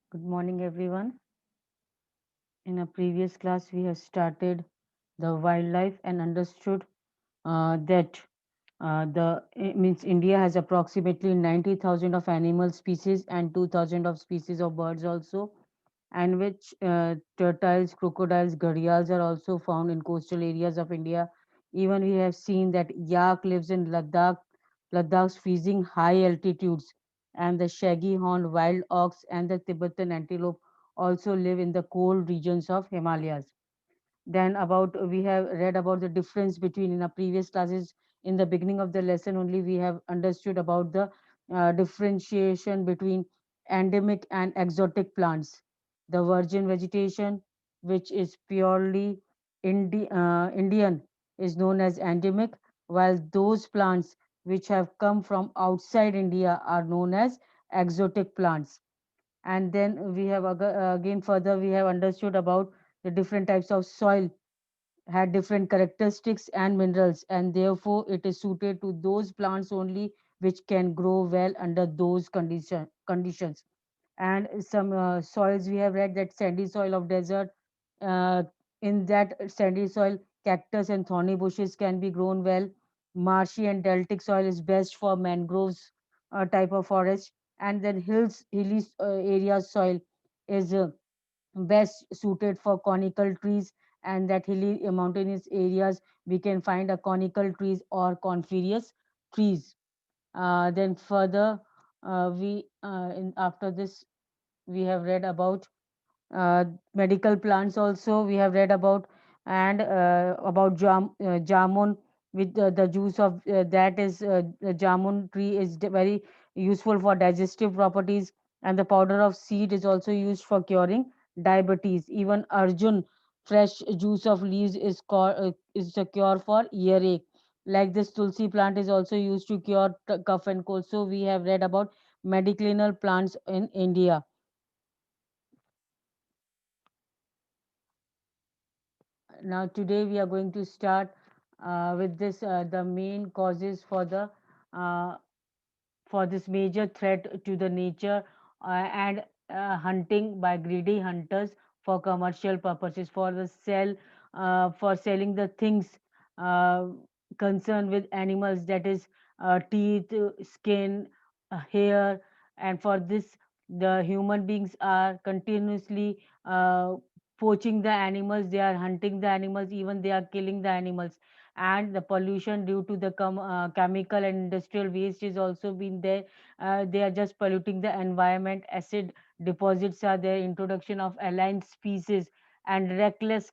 Good morning, everyone. In a previous class, we have started the wildlife and understood that the it means India has approximately 90,000 of animal species and 2,000 of species of birds also, and which turtles, crocodiles, gharials are also found in coastal areas of India. Even we have seen that yak lives in Ladakh's freezing high altitudes, and the shaggy horned wild ox and the Tibetan antelope also live in the cold regions of Himalayas. Then about we have read about the difference between in our previous classes. In the beginning of the lesson only we have understood about the differentiation between endemic and exotic plants. The virgin vegetation, which is purely Indian, is known as endemic, while those plants which have come from outside India are known as exotic plants. And then we have again further we have understood about the different types of soil had different characteristics and minerals, and therefore it is suited to those plants only which can grow well under those conditions. And some soils we have read that sandy soil of desert, uh, in that sandy soil cactus and thorny bushes can be grown well. Marshy and deltic soil is best for mangroves type of forest. And then hilly areas soil is best suited for conical trees, and that hilly mountainous areas we can find a conical trees or coniferous trees. Then further we in after this we have read about uh, medical plants also we have read about, and about jamun, with the juice of that is the jamun tree is very useful for digestive properties, and the powder of seed is also used for curing diabetes. Even arjun fresh juice of leaves is a cure for earache. Like this tulsi plant is also used to cure cough and cold. So we have read about medicinal plants in India. Now, today we are going to start with this the main causes uh, for this major threat to the nature, and hunting by greedy hunters for commercial purposes, for the sell for selling the things uh, concerned with animals, that is teeth, skin, hair. And for this the human beings are continuously poaching the animals, they are hunting the animals, even they are killing the animals. And the pollution due to the chemical and industrial waste is also been there. They are just polluting the environment. Acid deposits are there, introduction of alien species, and reckless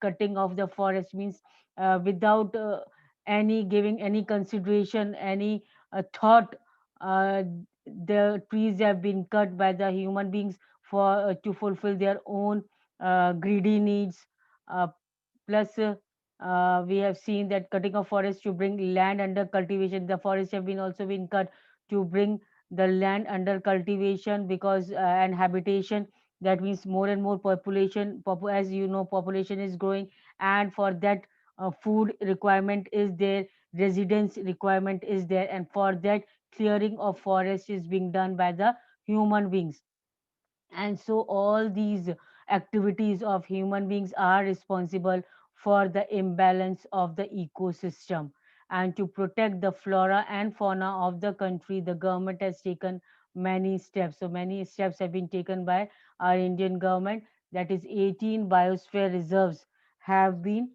cutting of the forest means without any giving any consideration, any thought. uh, the trees have been cut by the human beings for to fulfill their own greedy needs. uh, Plus, we have seen that cutting of forests to bring land under cultivation. The forests have been also been cut to bring the land under cultivation, because and habitation. That means more and more population. As you know, population is growing, and for that, food requirement is there, residence requirement is there, and for that, clearing of forest is being done by the human beings. And so all these activities of human beings are responsible for the imbalance of the ecosystem. And to protect the flora and fauna of the country, the government has taken many steps. So many steps have been taken by our Indian government. That is 18 biosphere reserves have been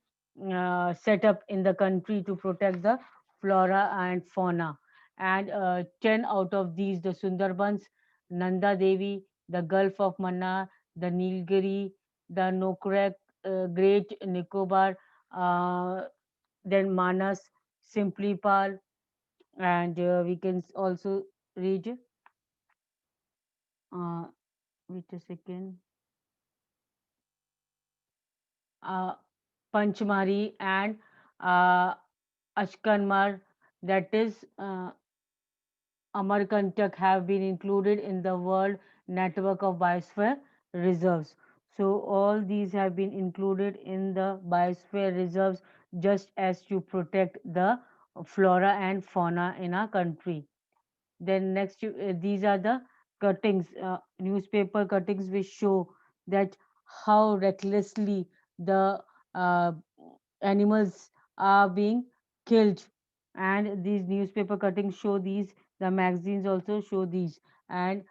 set up in the country to protect the flora and fauna. And 10 out of these, the Sundarbans, Nanda Devi, the Gulf of Mannar, the Nilgiri, the Nokrek, Great Nicobar, uh, then Manas, Simplipal, and we can also read, uh, wait a second, uh, Panchmari and uh, Ashkanmar, that is Amarkantak, have been included in the World Network of Biosphere Reserves. So all these have been included in the biosphere reserves just as to protect the flora and fauna in our country. Then next, these are the cuttings, newspaper cuttings, which show that how recklessly the uh, animals are being killed. And these newspaper cuttings show these, the magazines also show these. And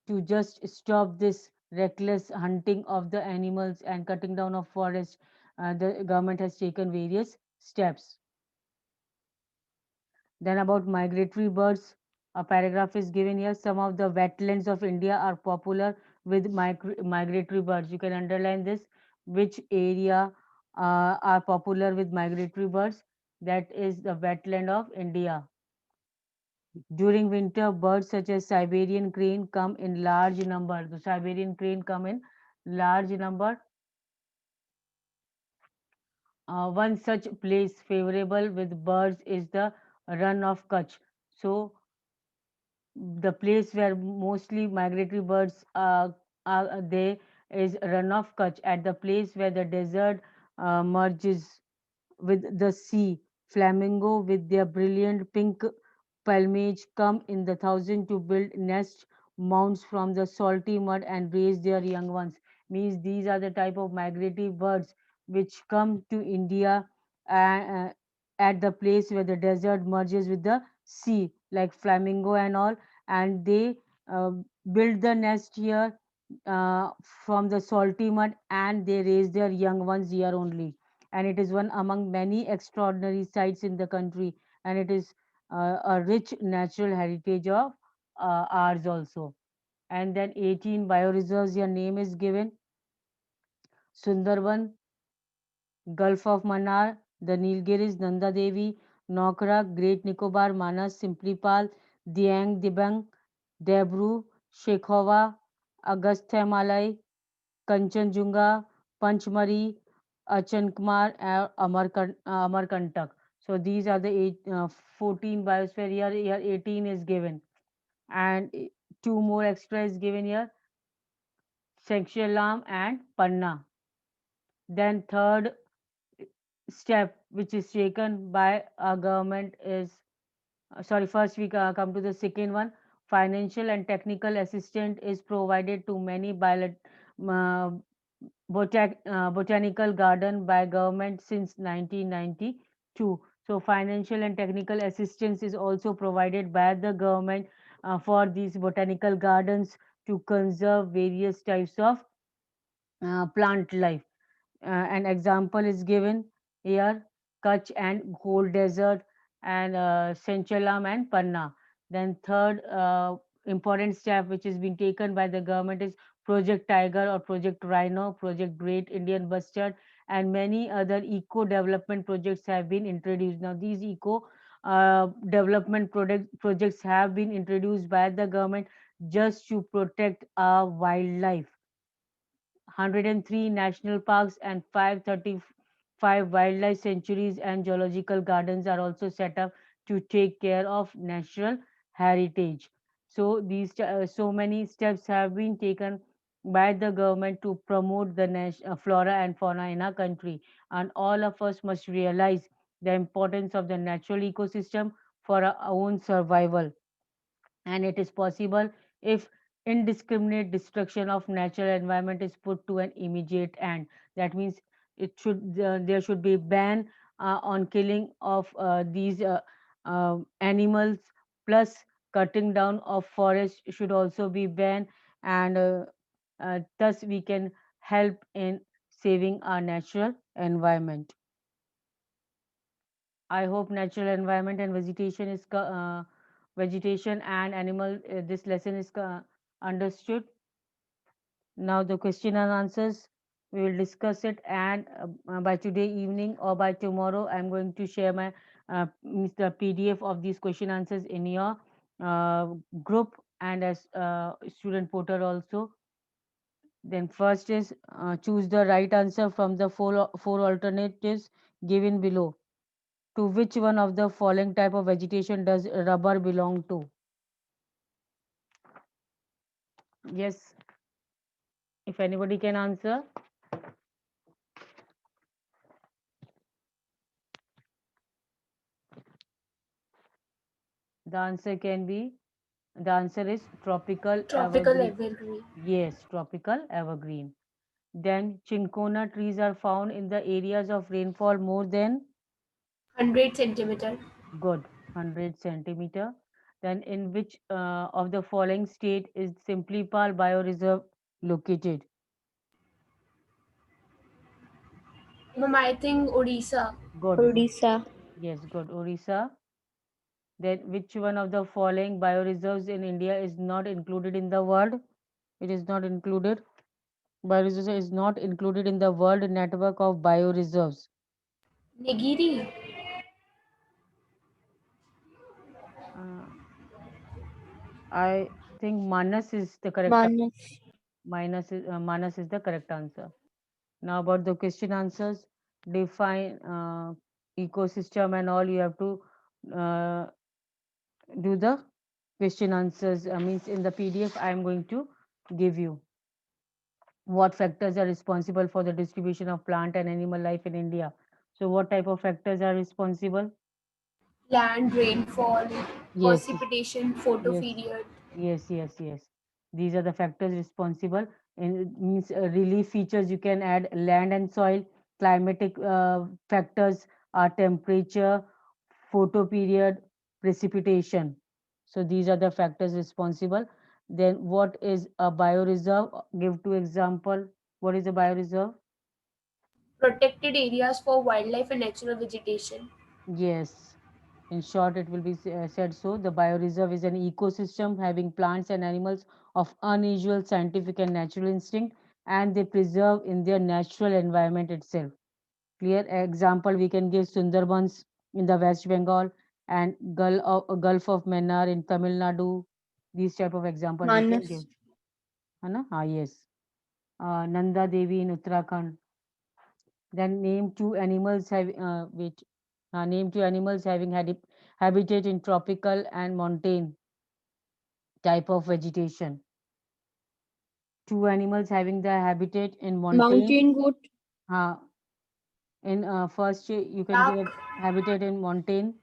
to just stop this reckless hunting of the animals and cutting down of forest, the government has taken various steps. Then about migratory birds, a paragraph is given here. Some of the wetlands of India are popular with migratory birds. You can underline this. Which area are popular with migratory birds? That is the wetland of India. During winter, birds such as Siberian crane come in large number. The Siberian crane come in large number. One such place favorable with birds is the Run of Kutch. So the place where mostly migratory birds are they is Run of Kutch, at the place where the desert merges with the sea. Flamingo with their brilliant pink plumage come in the thousand to build nest mounds from the salty mud and raise their young ones. Means these are the type of migratory birds which come to India at the place where the desert merges with the sea, like flamingo and all, and they uh, build the nest here from the salty mud, and they raise their young ones here only. And it is one among many extraordinary sites in the country, and it is a rich natural heritage of ours also. And then 18 bioreserves, your name is given: Sundarban, Gulf of Mannar, the Nilgiris, Nanda Devi, Nokra, Great Nicobar, Manas, Simplipal, Diang Dibang, Debru, Shekhova, Agastya Malai, Kanchenjunga, Panchmari, Achankmar, and Amarkantak. So these are the 14 biosphere. Here 18 is given, and two more extra is given here: Sekshalam and Panna. Then third step which is taken by our government is, sorry, first we come to the second one. Financial and technical assistance is provided to many uh, botanical garden by government since 1992. So financial and technical assistance is also provided by the government for these botanical gardens to conserve various types of plant life. An example is given here: Kutch and Gold Desert, and Senchalam and Panna. Then third important step which is being taken by the government is Project Tiger or Project Rhino, Project Great Indian Bustard, and many other eco development projects have been introduced. Now these eco development projects have been introduced by the government just to protect our wildlife. 103 national parks and 535 wildlife sanctuaries and zoological gardens are also set up to take care of natural heritage. So so many steps have been taken by the government to promote the flora and fauna in our country, and all of us must realize the importance of the natural ecosystem for our own survival. And it is possible if indiscriminate destruction of natural environment is put to an immediate end. That means there should be ban on killing of these animals, plus cutting down of forest should also be banned. And thus we can help in saving our natural environment. I hope natural environment and vegetation and animal, this lesson is understood. Now the question and answers, we will discuss it, and by today evening or by tomorrow I'm going to share my the PDF of these question answers in your group and as student portal also. Then first is choose the right answer from the four alternatives given below. To which one of the following type of vegetation does rubber belong to? Yes, if anybody can answer, the answer can be The answer is tropical Tropical evergreen. evergreen. Yes, tropical evergreen. Then cinchona trees are found in the areas of rainfall more than 100 centimeter. good 100 centimeter. Then in which of the following state is Simplipal Bioreserve located? Mom, I think Odisha. Good, good. Odisha. Yes, good. Orissa. Then which one of the following bioreserves in India is not included in the world? It is not included. Bioreserve is not included in the world network of bioreserves. Nigiri. Uh, I think Manas is the correct. Manas. Manas is the correct answer. Now about the question answers, define ecosystem and all. You have to uh, do the question answers. Means in the PDF, I am going to give you what factors are responsible for the distribution of plant and animal life in India. So, what type of factors are responsible? Land, rainfall, Yes, precipitation, yes, photoperiod. yes. These are the factors responsible. And it means relief features you can add land and soil, climatic factors are temperature, photo period, precipitation. So these are the factors responsible. Then what is a bioreserve? Give two example. What is a bioreserve? Protected areas for wildlife and natural vegetation. Yes. In short, it will be said so. The bioreserve is an ecosystem having plants and animals of unusual scientific and natural instinct, and they preserve in their natural environment itself. Clear example we can give Sundarbans in the West Bengal and Gulf of Mannar in Tamil Nadu. These type of example we can give. Manas. है ना? हाँ, yes. Nanda Devi in Uttarakhand. Then name two animals having habitat in tropical and montane type of vegetation. Two animals having the habitat in montane. Mountain goat. Uh, in first you can give Yak, a habitat in montane.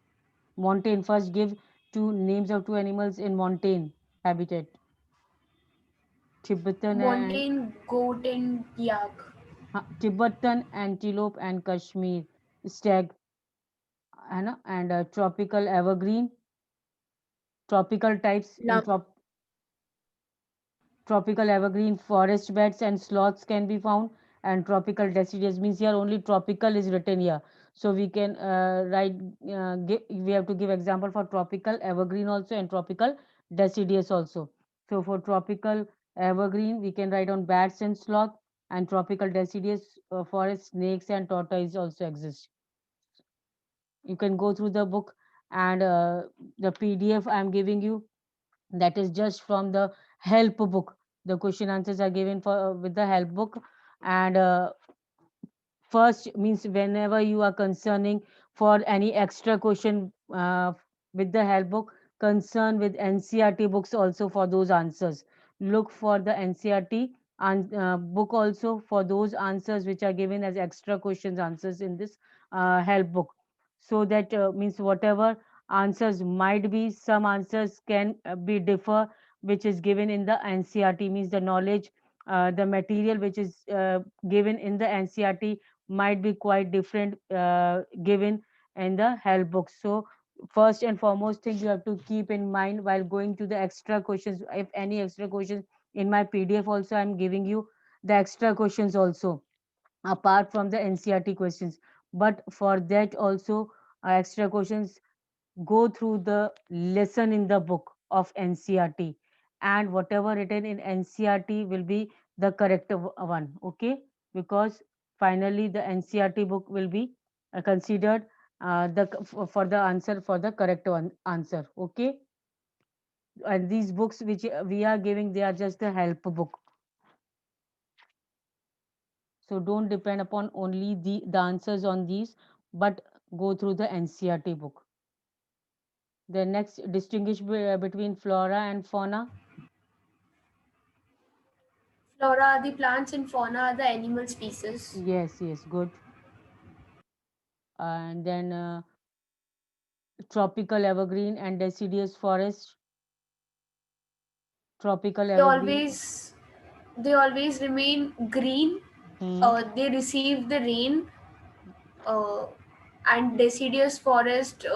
Montane first give two names of two animals in montane habitat. Tibetan and mountain goat and yak. Tibetan antelope and Kashmir stag, है ना? And tropical evergreen. Tropical types in La- tropical evergreen forest beds and sloths can be found, and tropical deciduous means here only tropical is written here, so we can write we have to give example for tropical evergreen also and tropical deciduous also. So for tropical evergreen we can write on bats and sloth, and tropical deciduous forest snakes and tortoise also exist. You can go through the book, and the PDF I am giving you, that is just from the help book. The question answers are given for with the help book. And first means whenever you are concerning for any extra question with the help book, concern with NCRT books also for those answers. Look for the NCRT and book also for those answers which are given as extra questions answers in this help book, so that means whatever answers might be, some answers can be differ which is given in the NCRT, means the knowledge, the material which is given in the NCRT might be quite different given in the help book. So first and foremost thing you have to keep in mind while going to the extra questions, if any extra questions in my PDF also I'm giving you the extra questions also apart from the NCRT questions. But for that also extra questions, go through the lesson in the book of NCRT, and whatever written in NCRT will be the correct one, okay? Because finally the NCRT book will be considered for the answer for the correct one answer, okay? And these books which we are giving, they are just the help book, so don't depend upon only the answers on these, but go through the NCRT book. The next, distinguish between flora and fauna. Flora are the plants and fauna are the animal species. Yes, good. And then tropical evergreen and deciduous forest. Tropical They evergreen. always they always remain green. Hmm. They receive the rain, uh, and deciduous forest.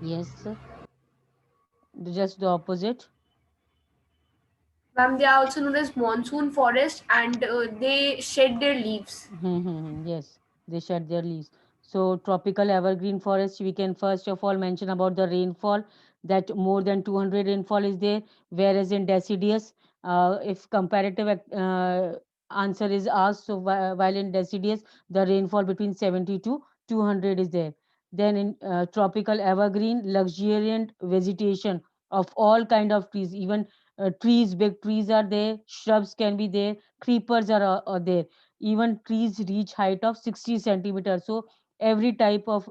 Yes, just the opposite. Ma'am, they are also known as monsoon forest, and they shed their leaves. Yes, they shed their leaves. So, tropical evergreen forest, we can first of all mention about the rainfall, that more than 200 rainfall is there, whereas in deciduous, if comparative answer is asked, so while in deciduous, the rainfall between 70 to 200 is there. Then in tropical evergreen, luxuriant vegetation of all kind of trees, even trees, big trees are there, shrubs can be there, creepers are there, even trees reach height of 60 centimeters. So every type of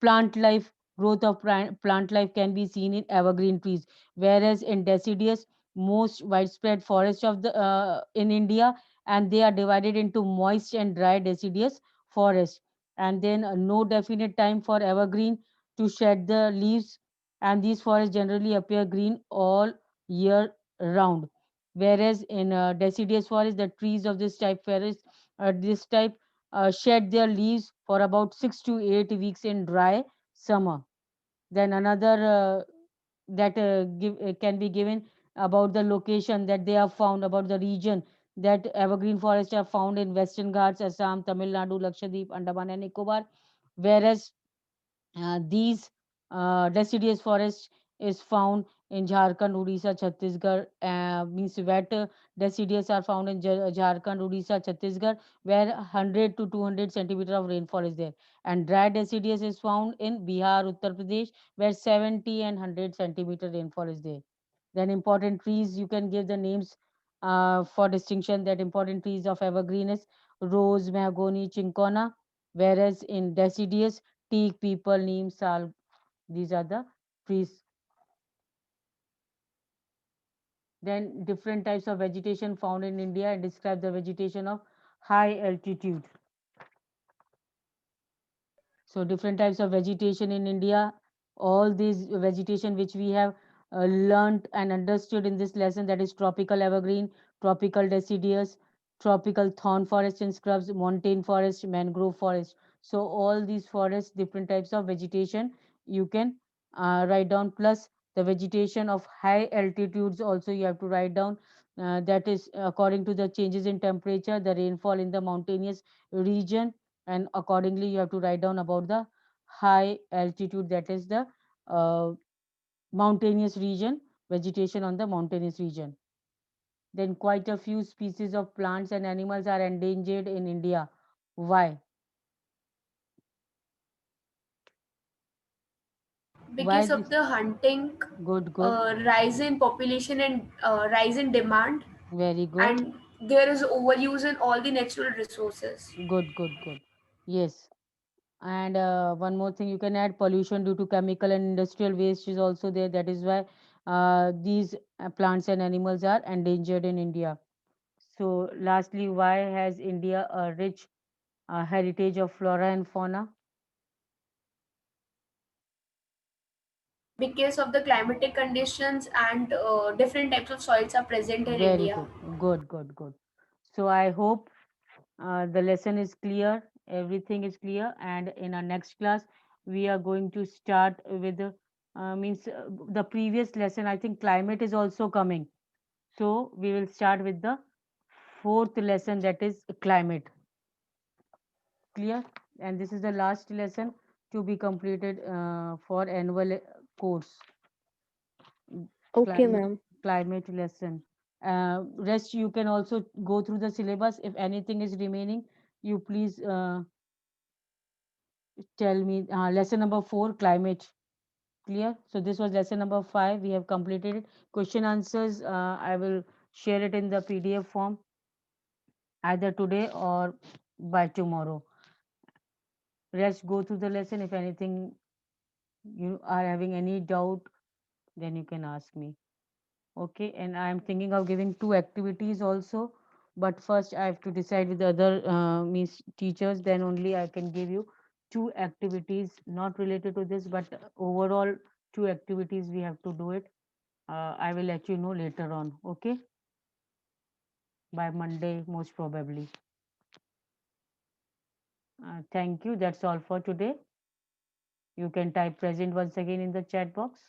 plant life, growth of plant life can be seen in evergreen trees, whereas in deciduous, most widespread forest of the in India, and they are divided into moist and dry deciduous forest. And then no definite time for evergreen to shed the leaves, and these forests generally appear green all year round, whereas in deciduous forest, the trees of this type shed their leaves for about 6 to 8 weeks in dry summer. Then another that can be given about the location that they are found, about the region, that evergreen forests are found in Western Ghats, Assam, Tamil Nadu, Lakshadweep, Andaman and Nicobar, whereas these deciduous forest is found in Jharkhand, Odisha, Chhattisgarh. Means wet deciduous are found in Jharkhand, Odisha, Chhattisgarh, where 100 to 200 centimeter of rainfall is there. And dry deciduous is found in Bihar, Uttar Pradesh, where 70 and 100 centimeter rainfall is there. Then important trees, you can give the names for distinction, that important trees of evergreen is rose, mahogany, chincona, whereas in deciduous, teak, peepal, neem, sal, these are the trees. Then different types of vegetation found in India, and describe the vegetation of high altitude. So different types of vegetation in India, all these vegetation which we have learnt and understood in this lesson, that is tropical evergreen, tropical deciduous, tropical thorn forest and scrubs, montane forest, mangrove forest. So all these forests, different types of vegetation you can write down, plus the vegetation of high altitudes also you have to write down. That is according to the changes in temperature, the rainfall in the mountainous region, and accordingly you have to write down about the high altitude, that is the uh, mountainous region, vegetation on the mountainous region. Then quite a few species of plants and animals are endangered in India. Why? Why Because this? of the hunting, Good, good, rise in population and rise in demand, very good, and there is overuse in all the natural resources. good, good, good. Yes. And one more thing you can add, pollution due to chemical and industrial waste is also there. That is why these plants and animals are endangered in India. So, lastly, why has India a rich heritage of flora and fauna? Because of the climatic conditions, and different types of soils are present in Very India. good, good, good, good. So, I hope the lesson is clear, everything is clear, and in our next class, we are going to start with the the previous lesson. I think climate is also coming. So, we will start with the fourth lesson, that is climate. Clear? And this is the last lesson to be completed for annual course. Okay, climate ma'am. climate lesson. Rest you can also go through the syllabus. If anything is remaining, you please tell me. Lesson number 4, climate. Clear? So this was lesson number 5. We have completed it. Question answers. I will share it in the PDF form either today or by tomorrow. Rest go through the lesson. If anything you are having any doubt, then you can ask me. Okay, and I am thinking of giving 2 activities also, but first I have to decide with the other means teachers, then only I can give you 2 activities not related to this, but overall two activities we have to do it. I will let you know later on. Okay, by Monday most probably. Thank you. That's all for today. You can type present once again in the chat box.